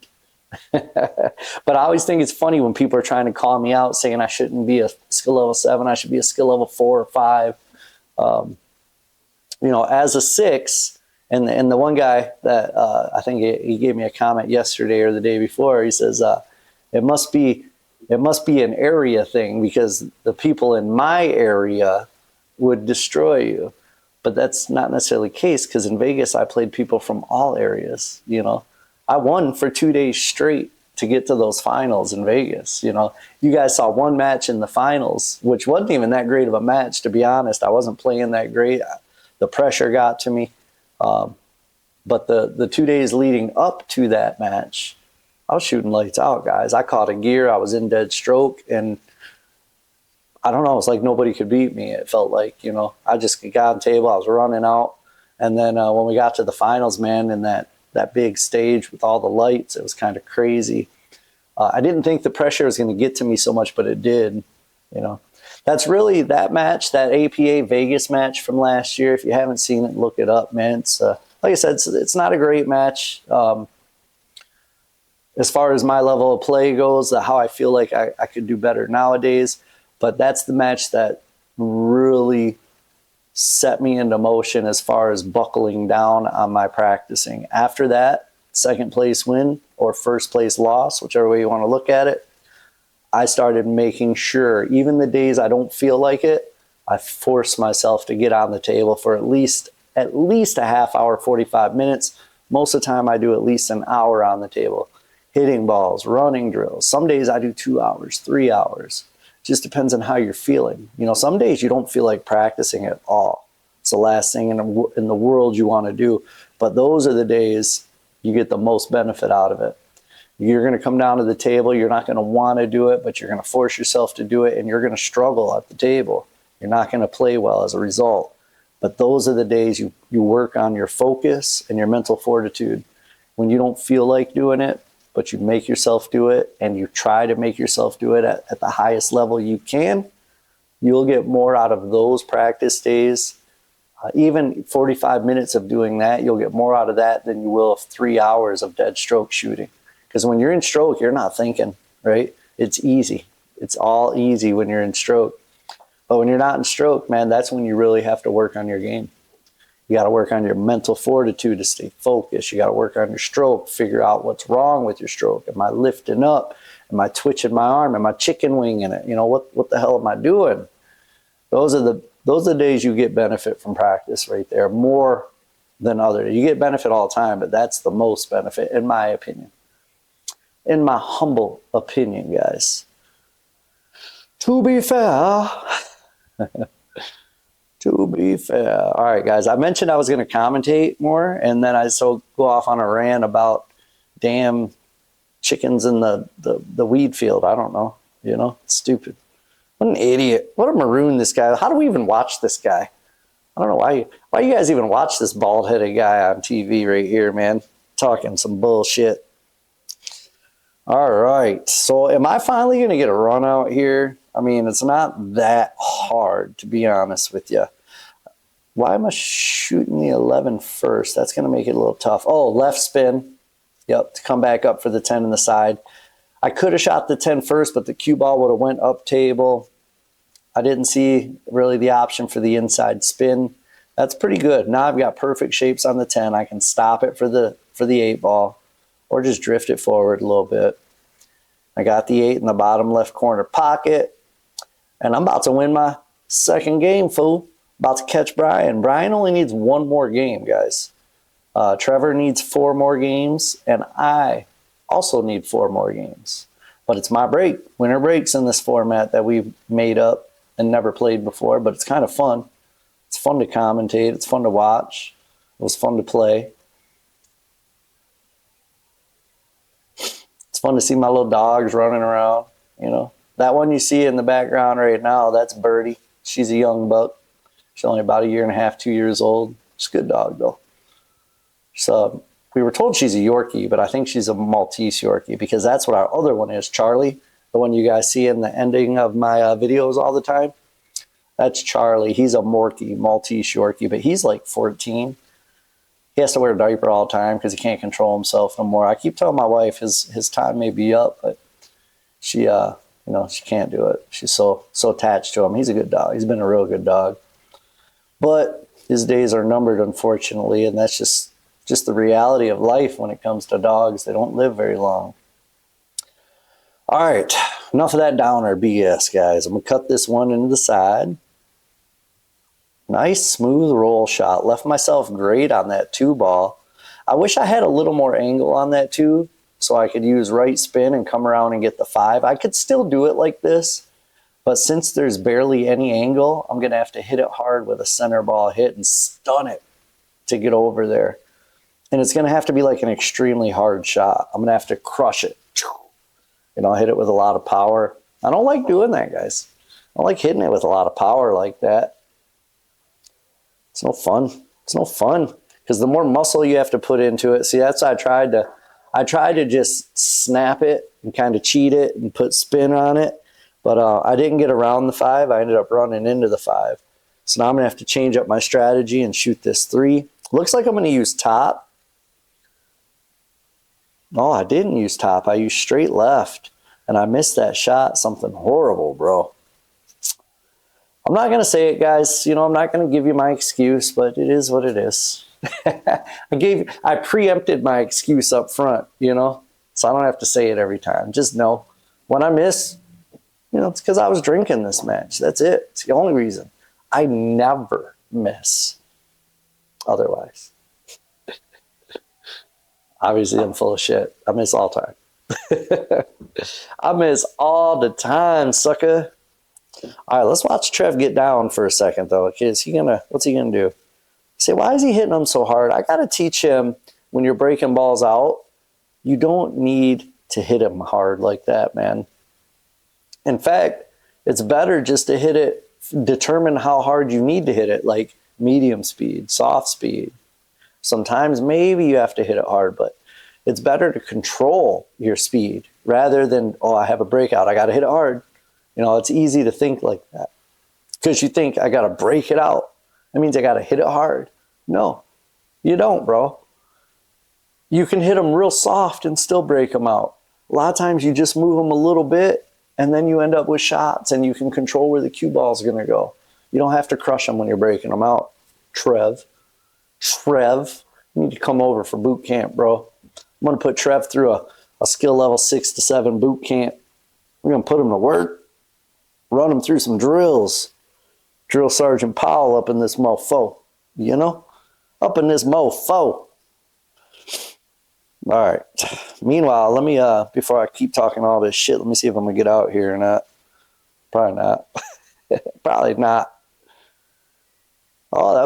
But I always think it's funny when people are trying to call me out saying I shouldn't be a skill level 7, I should be a skill level 4 or 5. You know, as a 6, and the one guy that I think he gave me a comment yesterday or the day before, he says it must be an area thing because the people in my area would destroy you. But that's not necessarily the case because in Vegas I played people from all areas, you know. I won for 2 days straight to get to those finals in Vegas. You know, you guys saw one match in the finals, which wasn't even that great of a match, to be honest. I wasn't playing that great. The pressure got to me. But the 2 days leading up to that match, I was shooting lights out, guys. I caught a gear. I was in dead stroke. And I don't know. It was like nobody could beat me. It felt like, you know, I just got on the table. I was running out. And then when we got to the finals, man, in that big stage with all the lights, it was kind of crazy. I didn't think the pressure was going to get to me so much, but it did. You know, that's really that match, that APA Vegas match from last year. If you haven't seen it, look it up, man. It's like I said, it's not a great match. As far as my level of play goes, how I feel like I could do better nowadays. But that's the match that really set me into motion as far as buckling down on my practicing. After that, second place win or first place loss, whichever way you want to look at it, I started making sure, even the days I don't feel like it, I force myself to get on the table for at least a half hour, 45 minutes. Most of the time I do at least an hour on the table, hitting balls, running drills. Some days I do 2 hours, 3 hours. Just depends on how you're feeling. You know, some days you don't feel like practicing at all. It's the last thing in the world you want to do. But those are the days you get the most benefit out of it. You're going to come down to the table. You're not going to want to do it, but you're going to force yourself to do it, and you're going to struggle at the table. You're not going to play well as a result. But those are the days you work on your focus and your mental fortitude. When you don't feel like doing it, but you make yourself do it and you try to make yourself do it at the highest level you can, you'll get more out of those practice days. Even 45 minutes of doing that, you'll get more out of that than you will of 3 hours of dead stroke shooting. Because when you're in stroke, you're not thinking, right? It's easy. It's all easy when you're in stroke. But when you're not in stroke, man, that's when you really have to work on your game. You got to work on your mental fortitude to stay focused. You got to work on your stroke, figure out what's wrong with your stroke. Am I lifting up? Am I twitching my arm? Am I chicken winging it? You know, what the hell am I doing? Those are the days you get benefit from practice right there, more than others. You get benefit all the time, but that's the most benefit, in my opinion. In my humble opinion, guys. To be fair. To be fair. All right, guys. I mentioned I was going to commentate more, and then I go off on a rant about damn chickens in the weed field. I don't know. You know, it's stupid. What an idiot. What a maroon this guy. How do we even watch this guy? I don't know why you guys even watch this bald-headed guy on TV right here, man. Talking some bullshit. All right. So am I finally going to get a run out here? I mean, it's not that hard, to be honest with you. Why am I shooting the 11 first? That's going to make it a little tough. Oh, left spin. Yep, to come back up for the 10 in the side. I could have shot the 10 first, but the cue ball would have went up table. I didn't see really the option for the inside spin. That's pretty good. Now I've got perfect shapes on the 10. I can stop it for the 8 ball or just drift it forward a little bit. I got the 8 in the bottom left corner pocket. And I'm about to win my second game, fool. About to catch Brian. Brian only needs one more game, guys. Trevor needs 4 more games, and I also need 4 more games. But it's my break. Winner breaks in this format that we've made up and never played before, but it's kind of fun. It's fun to commentate. It's fun to watch. It was fun to play. It's fun to see my little dogs running around, you know. That one you see in the background right now, that's Birdie. She's a young buck. She's only about 1.5 years, 2 years old. She's a good dog, though. So we were told she's a Yorkie, but I think she's a Maltese Yorkie because that's what our other one is, Charlie, the one you guys see in the ending of my videos all the time. That's Charlie. He's a Maltese Yorkie, but he's like 14. He has to wear a diaper all the time because he can't control himself no more. I keep telling my wife his time may be up, but she she can't do it. She's so attached to him. He's a good dog. He's been a real good dog. But his days are numbered, unfortunately, and that's just the reality of life when it comes to dogs. They don't live very long. All right, enough of that downer BS, guys. I'm going to cut this one into the side. Nice, smooth roll shot. Left myself great on that 2 ball. I wish I had a little more angle on that 2 so I could use right spin and come around and get the 5. I could still do it like this, but since there's barely any angle, I'm going to have to hit it hard with a center ball hit and stun it to get over there. And it's going to have to be like an extremely hard shot. I'm going to have to crush it. You know, hit it with a lot of power. I don't like doing that, guys. I don't like hitting it with a lot of power like that. It's no fun. It's no fun because the more muscle you have to put into it. See, that's why I tried to just snap it and kind of cheat it and put spin on it. But I didn't get around the 5. I ended up running into the 5. So now I'm going to have to change up my strategy and shoot this 3. Looks like I'm going to use top. Oh, I didn't use top. I used straight left. And I missed that shot. Something horrible, bro. I'm not going to say it, guys. You know, I'm not going to give you my excuse, but it is what it is. I preempted my excuse up front, you know, so I don't have to say it every time. Just know when I miss, you know, it's because I was drinking this match. That's it. It's the only reason. I never miss otherwise. Obviously, I'm full of shit. I miss all time. I miss all the time, sucker. All right, let's watch Trev get down for a second, though. What's he gonna do? Say, why is he hitting them so hard? I gotta teach him when you're breaking balls out, you don't need to hit him hard like that, man. In fact, it's better just to hit it, determine how hard you need to hit it, like medium speed, soft speed. Sometimes maybe you have to hit it hard, but it's better to control your speed rather than, oh, I have a breakout, I got to hit it hard. You know, it's easy to think like that because you think I got to break it out. That means I got to hit it hard. No, you don't, bro. you can hit them real soft and still break them out. A lot of times you just move them a little bit and then you end up with shots and you can control where the cue ball is going to go. You don't have to crush them when you're breaking them out. Trev, you need to come over for boot camp, bro. I'm going to put Trev through a skill level 6 to 7 boot camp. We're going to put him to work, run him through some drills. Drill Sergeant Powell up in this mofo, you know? Up in this mofo. All right. Meanwhile, let me, before I keep talking all this shit, let me see if I'm going to get out here or not. Probably not. Probably not. Oh, that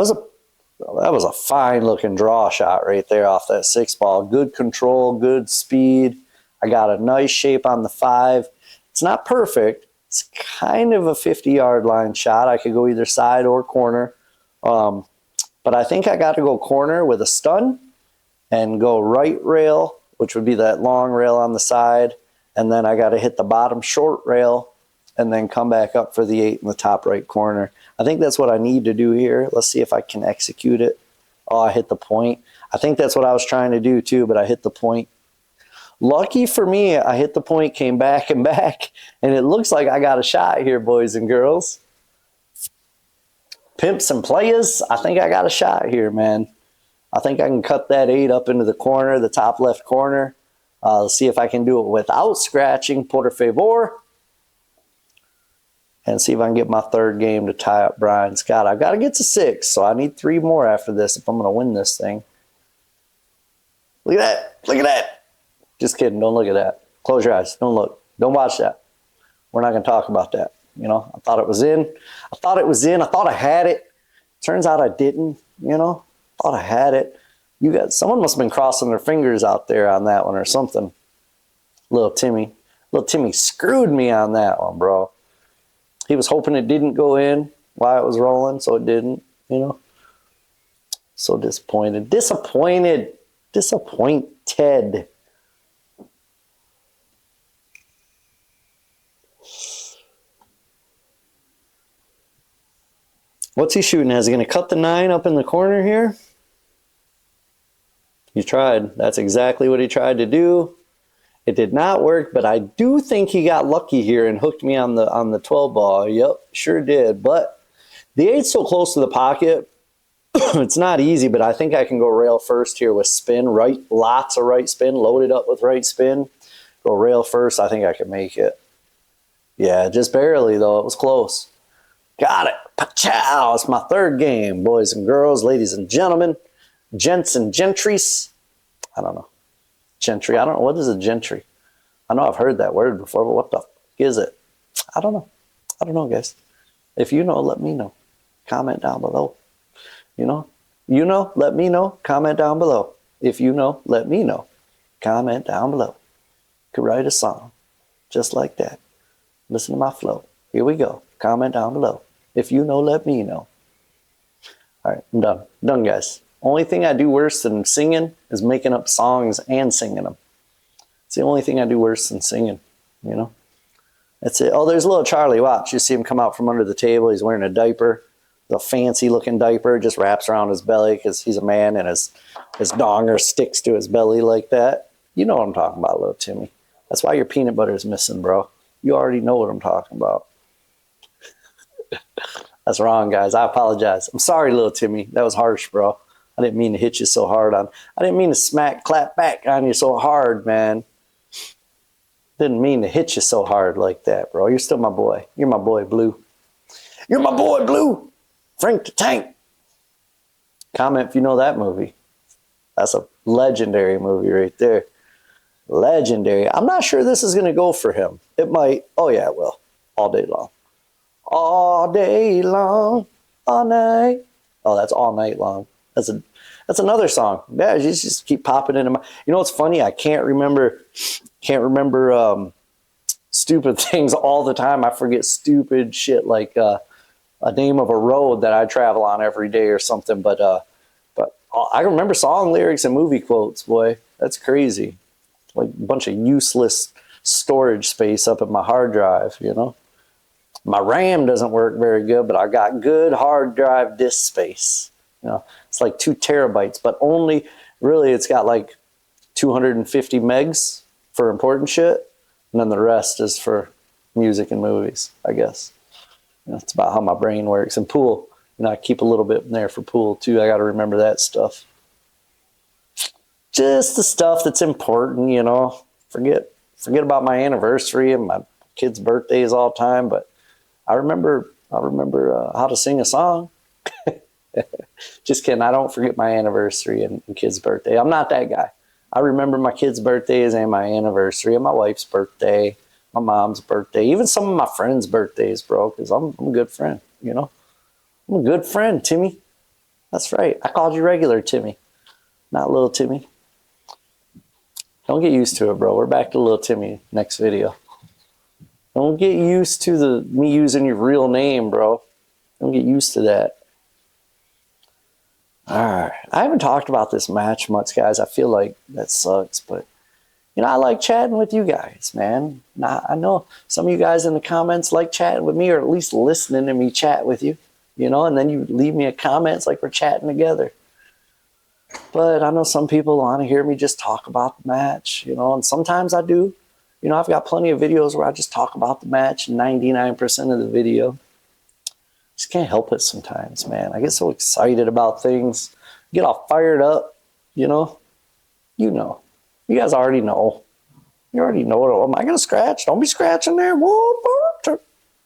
was a fine looking draw shot right there off that 6 ball. Good control, good speed. I got a nice shape on the 5. It's not perfect. It's kind of a 50-yard line shot. I could go either side or corner. But I think I got to go corner with a stun and go right rail, which would be that long rail on the side. And then I got to hit the bottom short rail and then come back up for the 8 in the top right corner. I think that's what I need to do here. Let's see if I can execute it. Oh, I hit the point. I think that's what I was trying to do too, but I hit the point. Lucky for me, I hit the point, came back and back, and it looks like I got a shot here, boys and girls. Pimps and players, I think I got a shot here, man. I think I can cut that 8 up into the corner, the top left corner. Let's see if I can do it without scratching, por favor. And see if I can get my 3rd game to tie up Brian Scott. I've got to get to 6, so I need 3 more after this if I'm going to win this thing. Look at that. Look at that. Just kidding. Don't look at that. Close your eyes. Don't look. Don't watch that. We're not going to talk about that. You know, I thought it was in. I thought it was in. I thought I had it. Turns out I didn't, you know. Thought I had it. Someone must have been crossing their fingers out there on that one or something. Little Timmy screwed me on that one, bro. He was hoping it didn't go in while it was rolling, so it didn't, you know. So disappointed. Disappointed. What's he shooting at? Is he going to cut the 9 up in the corner here? He tried. That's exactly what he tried to do. It did not work, but I do think he got lucky here and hooked me on the 12 ball. Yep, sure did. But the 8's so close to the pocket, it's not easy, but I think I can go rail first here with spin. Right, lots of right spin, loaded up with right spin. Go rail first. I think I can make it. Yeah, just barely, though. It was close. Got it. Pachow. It's my 3rd game, boys and girls, ladies and gentlemen, gents and gentries. I don't know. Gentry. I don't know. What is a gentry? I know I've heard that word before, but what the fuck is it? I don't know. I don't know, guys. If you know, let me know. Comment down below. You know, let me know. Comment down below. If you know, let me know. Comment down below. Could write a song just like that. Listen to my flow. Here we go. Comment down below. If you know, let me know. All right, I'm done. Done, guys. Only thing I do worse than singing is making up songs and singing them. It's the only thing I do worse than singing, you know. That's it. Oh, there's little Charlie. Watch. You see him come out from under the table. He's wearing a diaper. The fancy-looking diaper just wraps around his belly because he's a man and his donger sticks to his belly like that. You know what I'm talking about, little Timmy. That's why your peanut butter is missing, bro. You already know what I'm talking about. That's wrong, guys. I apologize. I'm sorry, little Timmy. That was harsh, bro. I didn't mean to hit you so hard on. I didn't mean to clap back on you so hard, man. Didn't mean to hit you so hard like that, bro. You're still my boy. You're my boy, Blue. You're my boy, Blue. Frank the Tank. Comment if you know that movie. That's a legendary movie right there. Legendary. I'm not sure this is going to go for him. It might. Oh, yeah, it will. All day long. All day long. All night. Oh, that's all night long. That's another song. Yeah, you just keep popping into my. You know what's funny? I can't remember stupid things all the time. I forget stupid shit like a name of a road that I travel on every day or something. But I remember song lyrics and movie quotes. Boy, that's crazy. Like a bunch of useless storage space up in my hard drive. You know, my RAM doesn't work very good, but I got good hard drive disk space. You know, it's like 2 terabytes, but only really it's got like 250 megs for important shit, and then the rest is for music and movies, I guess. That's about how my brain works. And pool, I keep a little bit in there for pool too. I got to remember that stuff. Just the stuff that's important, Forget about my anniversary and my kids' birthdays all the time, but I remember how to sing a song. Just kidding. I don't forget my anniversary and kids' birthday. I'm not that guy. I remember my kids' birthdays and my anniversary and my wife's birthday, my mom's birthday, even some of my friends' birthdays, bro, because I'm a good friend, I'm a good friend, Timmy. That's right. I called you regular Timmy, not little Timmy. Don't get used to it, bro. We're back to little Timmy next video. Don't get used to me using your real name, bro. Don't get used to that. All right. I haven't talked about this match much, guys. I feel like that sucks, but I like chatting with you guys, man. I know some of you guys in the comments like chatting with me, or at least listening to me chat with you, and then you leave me a comment. It's like we're chatting together. But I know some people want to hear me just talk about the match, and sometimes I do. I've got plenty of videos where I just talk about the match 99% of the video. Just can't help it sometimes, man. I get so excited about things, get all fired up, You guys already know. You already know what. Am I going to scratch? Don't be scratching there. Whoa,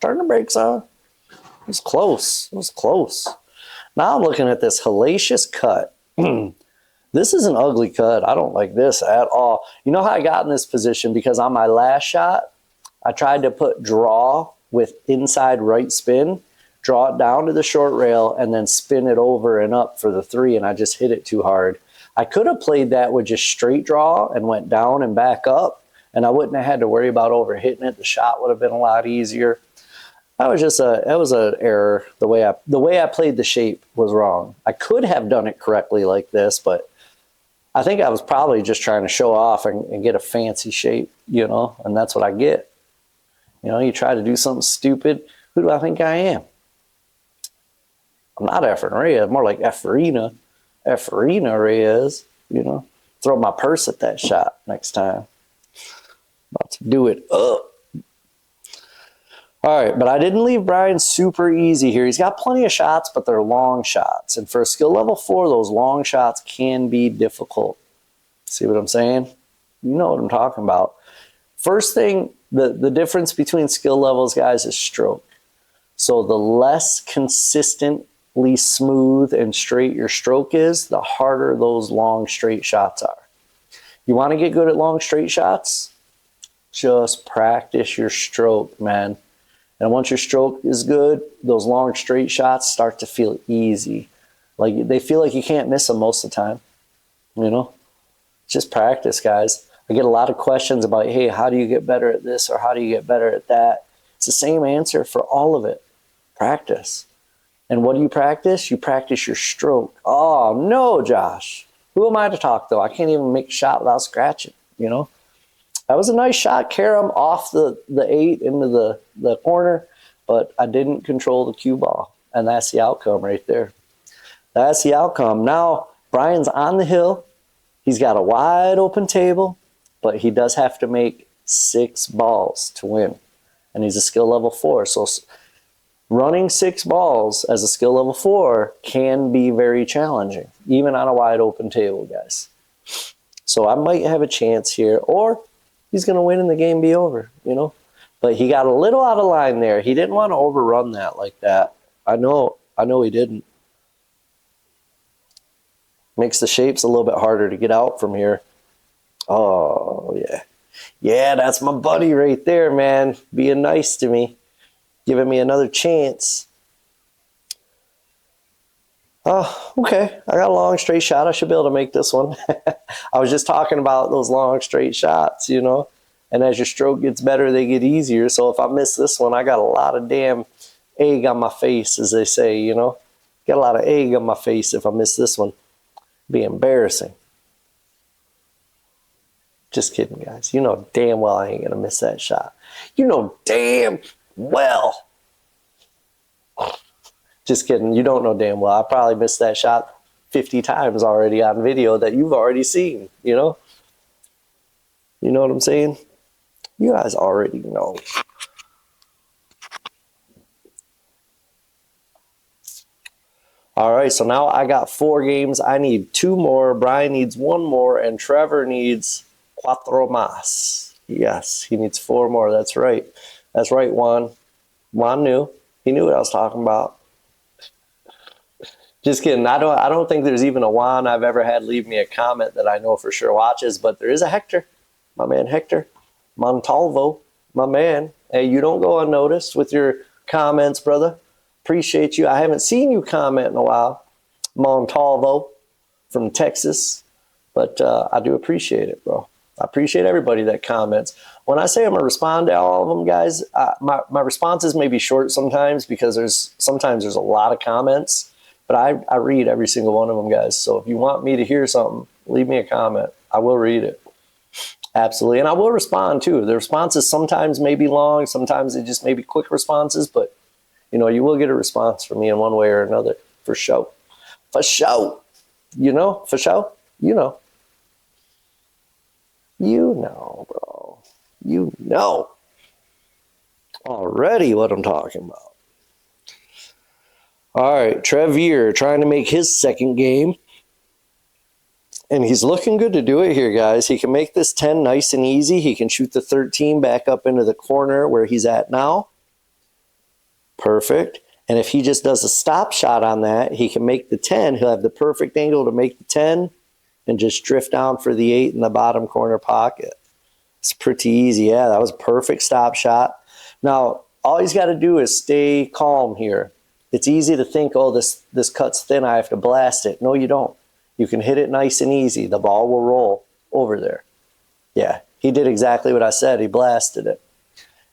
turn the brakes on. It was close. It was close. Now I'm looking at this hellacious cut. This is an ugly cut. I don't like this at all. You know how I got in this position? Because on my last shot, I tried to put draw with inside right spin, draw it down to the short rail, and then spin it over and up for the 3, and I just hit it too hard. I could have played that with just straight draw and went down and back up, and I wouldn't have had to worry about overhitting it. The shot would have been a lot easier. That was an error. The way I played the shape was wrong. I could have done it correctly like this, but I think I was probably just trying to show off and get a fancy shape, and that's what I get. You try to do something stupid. Who do I think I am? I'm not Efren Reyes. More like Efrina Reyes, Throw my purse at that shot next time. About to do it up. All right, but I didn't leave Brian super easy here. He's got plenty of shots, but they're long shots. And for a skill level 4, those long shots can be difficult. See what I'm saying? You know what I'm talking about. First thing, the difference between skill levels, guys, is stroke. So the less consistently smooth and straight your stroke is, the harder those long straight shots are. You want to get good at long straight shots? Just practice your stroke, man. And once your stroke is good, those long straight shots start to feel easy. Like they feel like you can't miss them most of the time. Just practice, guys. I get a lot of questions about, hey, how do you get better at this or how do you get better at that? It's the same answer for all of it. Practice. And what do you practice? You practice your stroke. Oh, no, Josh. Who am I to talk, though? I can't even make a shot without scratching, That was a nice shot. Carom off the 8 into the corner, but I didn't control the cue ball. And that's the outcome right there. That's the outcome. Now, Brian's on the hill. He's got a wide open table, but he does have to make 6 balls to win. And he's a skill level 4. So running 6 balls as a skill level 4 can be very challenging, even on a wide open table, guys. So I might have a chance here, or he's going to win and the game be over, But he got a little out of line there. He didn't want to overrun that like that. I know he didn't. Makes the shapes a little bit harder to get out from here. Oh, yeah. Yeah, that's my buddy right there, man. Being nice to me. Giving me another chance. Oh, okay. I got a long straight shot. I should be able to make this one. I was just talking about those long straight shots, And as your stroke gets better, they get easier. So if I miss this one, I got a lot of damn egg on my face, as they say, Got a lot of egg on my face if I miss this one. Be embarrassing. Just kidding, guys. You know damn well I ain't going to miss that shot. You know damn well. Just kidding. You don't know damn well. I probably missed that shot 50 times already on video that you've already seen, You know what I'm saying? You guys already know. All right, so now I got 4 games. I need 2 more. Brian needs 1 more, and Trevor needs cuatro más. Yes, he needs 4 more. That's right. That's right, Juan. Juan knew. He knew what I was talking about. Just kidding. I don't think there's even a Juan I've ever had leave me a comment that I know for sure watches, but there is a Hector. My man Hector Montalvo. My man. Hey, you don't go unnoticed with your comments, brother. Appreciate you. I haven't seen you comment in a while. Montalvo from Texas. But I do appreciate it, bro. I appreciate everybody that comments. When I say I'm going to respond to all of them, guys, my responses may be short sometimes because sometimes there's a lot of comments. But I read every single one of them, guys. So if you want me to hear something, leave me a comment. I will read it. Absolutely. And I will respond, too. The responses sometimes may be long. Sometimes they just may be quick responses. But you will get a response from me in one way or another, for sure. For sure. For sure. You know, bro. You know already what I'm talking about. All right, Trevor trying to make his second game. And he's looking good to do it here, guys. He can make this 10 nice and easy. He can shoot the 13 back up into the corner where he's at now. Perfect. And if he just does a stop shot on that, he can make the 10. He'll have the perfect angle to make the 10 and just drift down for the 8 in the bottom corner pocket. It's pretty easy. Yeah, that was a perfect stop shot. Now, all he's got to do is stay calm here. It's easy to think, oh, this cut's thin, I have to blast it. No, you don't. You can hit it nice and easy. The ball will roll over there. Yeah, he did exactly what I said. He blasted it.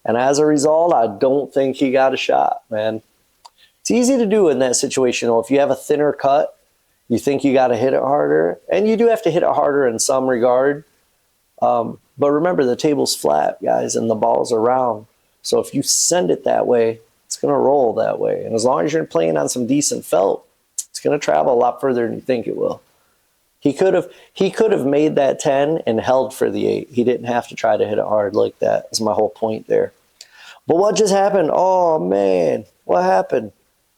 And as a result, I don't think he got a shot, man. It's easy to do in that situation. If you have a thinner cut, you think you got to hit it harder. And you do have to hit it harder in some regard. But remember, the table's flat, guys, and the ball's are round. So if you send it that way, it's going to roll that way. And as long as you're playing on some decent felt, it's going to travel a lot further than you think it will. He could have made that 10 and held for the 8. He didn't have to try to hit it hard like that. Is my whole point there. But what just happened? Oh, man. What happened?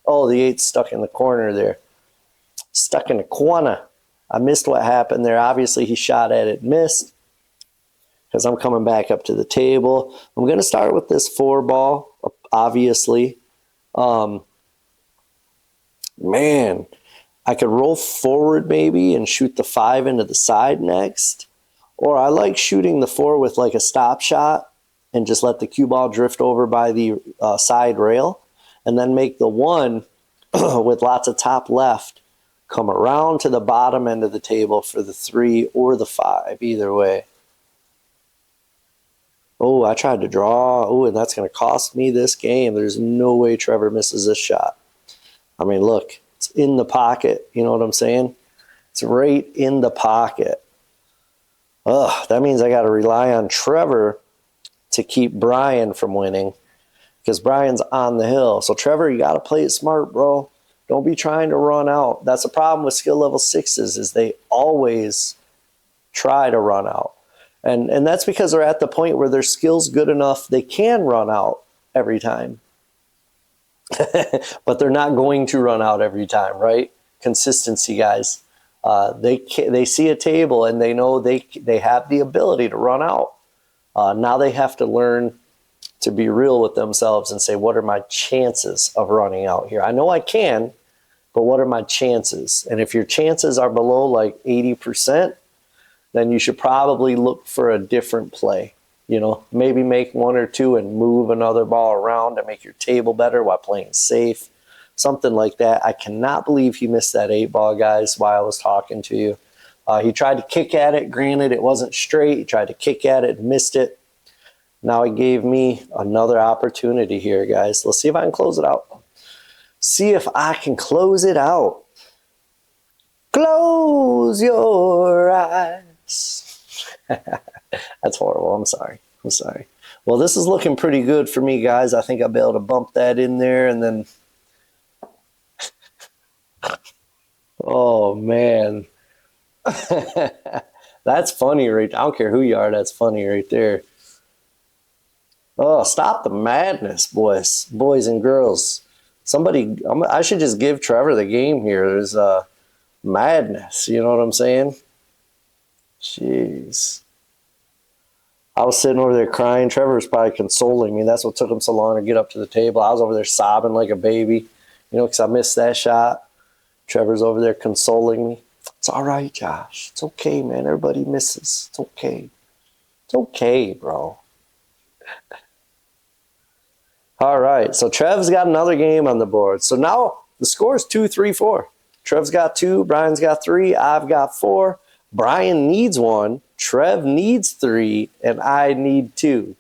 Oh, the 8's stuck in the corner there. Stuck in the corner. I missed what happened there. Obviously, he shot at it, missed. Because I'm coming back up to the table. I'm going to start with this 4 ball, obviously. Man, I could roll forward maybe and shoot the 5 into the side next. Or I like shooting the 4 with like a stop shot and just let the cue ball drift over by the side rail. And then make the 1 with lots of top left come around to the bottom end of the table for the 3 or the 5, either way. Oh, I tried to draw. Oh, and that's going to cost me this game. There's no way Trevor misses this shot. I mean, look, it's in the pocket. You know what I'm saying? It's right in the pocket. Ugh, that means I got to rely on Trevor to keep Brian from winning because Brian's on the hill. So, Trevor, you got to play it smart, bro. Don't be trying to run out. That's the problem with skill level 6s is they always try to run out. And that's because they're at the point where their skill's good enough they can run out every time. But they're not going to run out every time, right? Consistency, guys. They see a table and they know they have the ability to run out. Now they have to learn to be real with themselves and say, what are my chances of running out here? I know I can, but what are my chances? And if your chances are below like 80%, then you should probably look for a different play. Maybe make 1 or 2 and move another ball around to make your table better while playing safe. Something like that. I cannot believe he missed that 8 ball, guys, while I was talking to you. He tried to kick at it. Granted, it wasn't straight. He tried to kick at it and missed it. Now he gave me another opportunity here, guys. Let's see if I can close it out. See if I can close it out. Close your eyes. That's horrible. I'm sorry. Well, this is looking pretty good for me, guys. I think I'll be able to bump that in there and then. Oh, man. That's funny, right? I don't care who you are. That's funny right there. Oh, stop the madness, boys and girls. I should just give Trevor the game here. There's madness. You know what I'm saying? Jeez. I was sitting over there crying. Trevor was probably consoling me. That's what took him so long to get up to the table. I was over there sobbing like a baby, because I missed that shot. Trevor's over there consoling me. It's all right, Josh. It's okay, man. Everybody misses. It's okay. It's okay, bro. All right. So Trev's got another game on the board. So now the score is 2-3-4. Trev's got 2. Brian's got 3. I've got 4. Brian needs 1. Trev needs 3. And I need 2.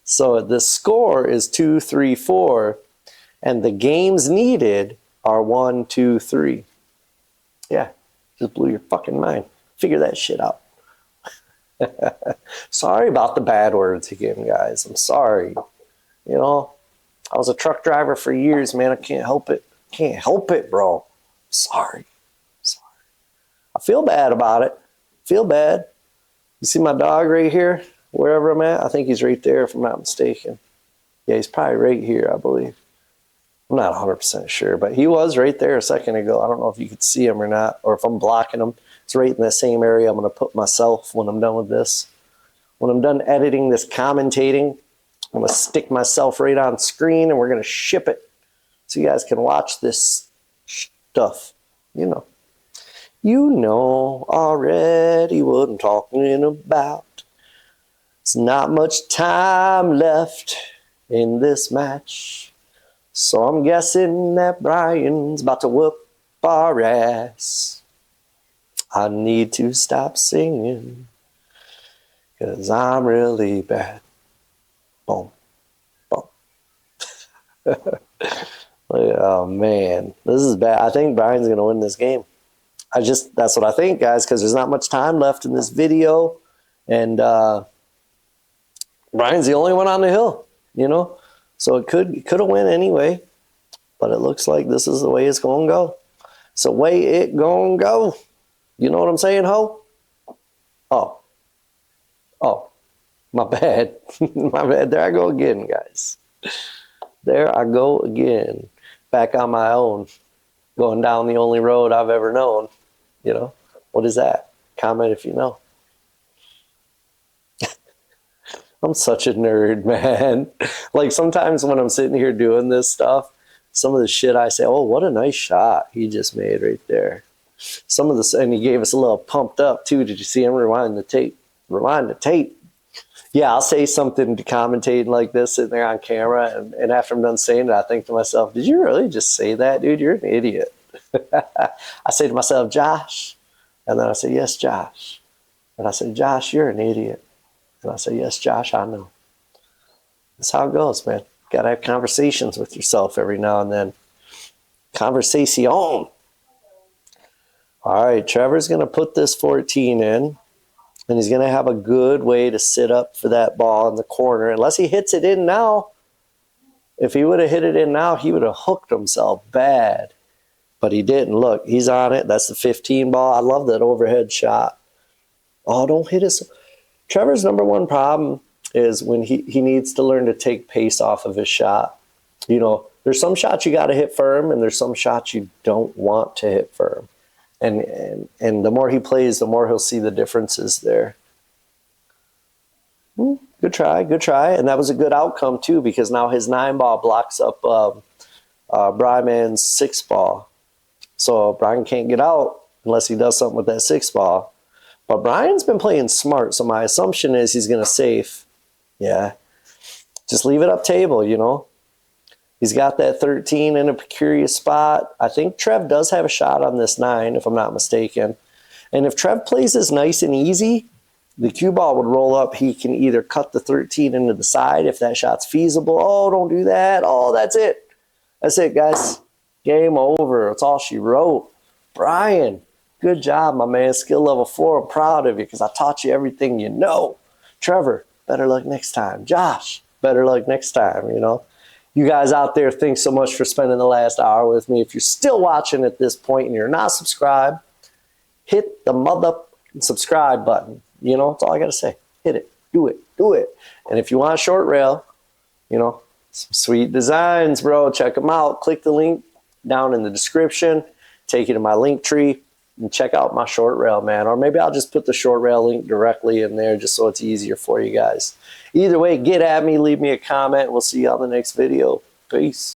So the score is 2-3-4. And the games needed are 1, 2, 3. Yeah. Just blew your fucking mind. Figure that shit out. Sorry about the bad words again, guys. I'm sorry. I was a truck driver for years, man. I can't help it. Can't help it, bro. Sorry. I feel bad about it. Feel bad. You see my dog right here? Wherever I'm at? I think he's right there, if I'm not mistaken. Yeah, he's probably right here, I believe. I'm not 100% sure, but he was right there a second ago. I don't know if you could see him or not, or if I'm blocking him. It's right in the same area I'm going to put myself when I'm done with this. When I'm done editing this commentating, I'm going to stick myself right on screen, and we're going to ship it so you guys can watch this stuff. You know already what I'm talking about. It's not much time left in this match. So I'm guessing that Brian's about to whoop our ass. I need to stop singing, 'cause I'm really bad. Boom. Boom. Oh, man. This is bad. I think Brian's going to win this game. That's what I think, guys, because there's not much time left in this video. And Brian's the only one on the hill, So it could have went anyway, but it looks like this is the way it's going to go. So way it going to go. You know what I'm saying, ho? Oh, my bad. My bad. There I go again, guys. There I go again. Back on my own. Going down the only road I've ever known. What is that? Comment if you know. I'm such a nerd, man. Like sometimes when I'm sitting here doing this stuff, some of the shit I say, oh, what a nice shot he just made right there. Some of this, and he gave us a little pumped up too. Did you see him rewind the tape? Rewind the tape. Yeah, I'll say something to commentate like this sitting there on camera, and after I'm done saying it, I think to myself, did you really just say that, dude? You're an idiot. I say to myself, Josh. And then I say, yes, Josh. And I say, Josh, you're an idiot. And I say, yes, Josh, I know. That's how it goes, man. Got to have conversations with yourself every now and then. Conversation. All right, Trevor's going to put this 14 in, and he's going to have a good way to sit up for that ball in the corner. Unless he hits it in now. If he would have hit it in now, he would have hooked himself bad. But he didn't. Look, he's on it. That's the 15 ball. I love that overhead shot. Oh, don't hit us. Trevor's number one problem is when he needs to learn to take pace off of his shot. There's some shots you got to hit firm, and there's some shots you don't want to hit firm. And the more he plays, the more he'll see the differences there. Good try. And that was a good outcome, too, because now his 9 ball blocks up Brian's 6 ball. So Brian can't get out unless he does something with that 6 ball. But Brian's been playing smart, so my assumption is he's going to safe. Yeah. Just leave it up table, He's got that 13 in a precarious spot. I think Trev does have a shot on this 9, if I'm not mistaken. And if Trev plays this nice and easy, the cue ball would roll up. He can either cut the 13 into the side if that shot's feasible. Oh, don't do that. Oh, that's it. That's it, guys. Game over. That's all she wrote. Brian, good job, my man. Skill level 4. I'm proud of you because I taught you everything you know. Trevor, better luck next time. Josh, better luck next time, You guys out there, thanks so much for spending the last hour with me. If you're still watching at this point and you're not subscribed, hit the mother subscribe button. You know, that's all I got to say. Hit it. Do it. Do it. And if you want a short rail, you know, some sweet designs, bro, check them out. Click the link down in the description. Take you to my link tree and check out my short rail, man. Or maybe I'll just put the short rail link directly in there just so it's easier for you guys. Either way, get at me. Leave me a comment. We'll see you on the next video. Peace.